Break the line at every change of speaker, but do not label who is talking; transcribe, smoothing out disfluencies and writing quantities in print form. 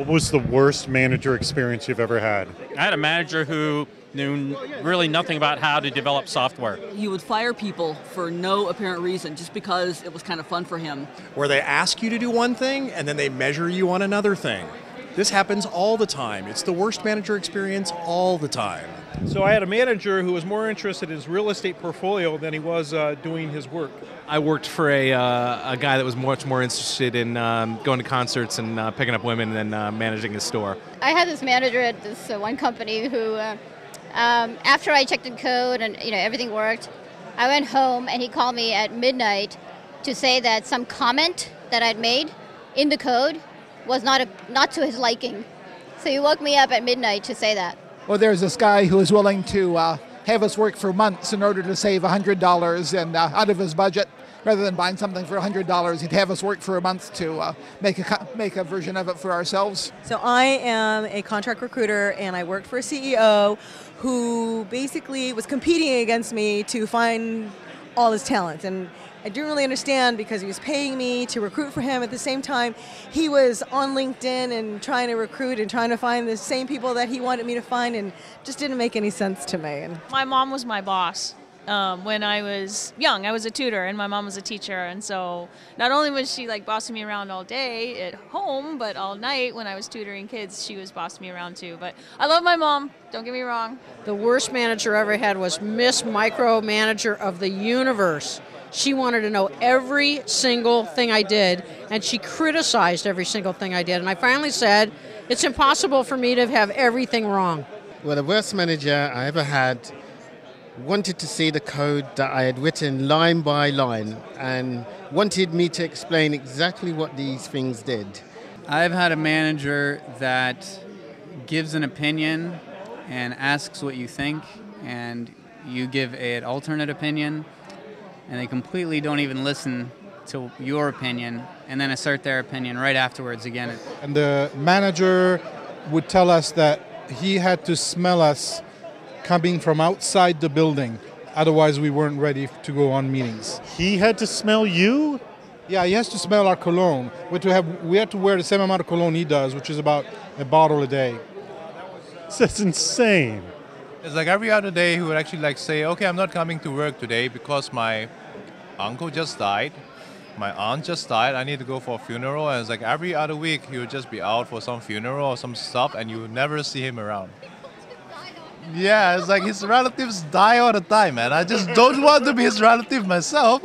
What was the worst manager experience you've ever had?
I had a manager who knew really nothing about how to develop software.
He would fire people for no apparent reason, just because it was kind of fun for him.
Where they ask you to do one thing and then they measure you on another thing. This happens all the time. It's the worst manager experience all the time.
So I had a manager who was more interested in his real estate portfolio than he was doing his work.
I worked for a guy that was much more interested in going to concerts and picking up women than managing his store.
I had this manager at this one company who, after I checked in code and everything worked, I went home and he called me at midnight to say that some comment that I'd made in the code was not to his liking. So he woke me up at midnight to say that.
Well, there's this guy who was willing to have us work for months in order to save $100 and out of his budget. Rather than buying something for $100, he'd have us work for a month to make a version of it for ourselves.
So I am a contract recruiter, and I worked for a CEO who basically was competing against me to find all his talent. And I didn't really understand because he was paying me to recruit for him. At the same time, he was on LinkedIn and trying to recruit and trying to find the same people that he wanted me to find, and just didn't make any sense to me.
My mom was my boss. When I was young, I was a tutor and my mom was a teacher, and so not only was she like bossing me around all day at home, but all night when I was tutoring kids, she was bossing me around too. But I love my mom, don't get me wrong.
The worst manager I ever had was Miss Micromanager of the Universe. She wanted to know every single thing I did, and she criticized every single thing I did. And I finally said, it's impossible for me to have everything wrong.
Well, the worst manager I ever had wanted to see the code that I had written line by line and wanted me to explain exactly what these things did.
I've had a manager that gives an opinion and asks what you think, and you give an alternate opinion, and they completely don't even listen to your opinion, and then assert their opinion right afterwards again.
And the manager would tell us that he had to smell us coming from outside the building. Otherwise, we weren't ready to go on meetings.
He had to smell you?
Yeah, he has to smell our cologne. We had to wear the same amount of cologne he does, which is about a bottle a day.
That's insane.
It's like every other day he would actually say, okay, I'm not coming to work today because my uncle just died. My aunt just died. I need to go for a funeral. And it's like every other week he would just be out for some funeral or some stuff, and you would never see him around. Yeah, it's like his relatives die all the time, man. I just don't want to be his relative myself.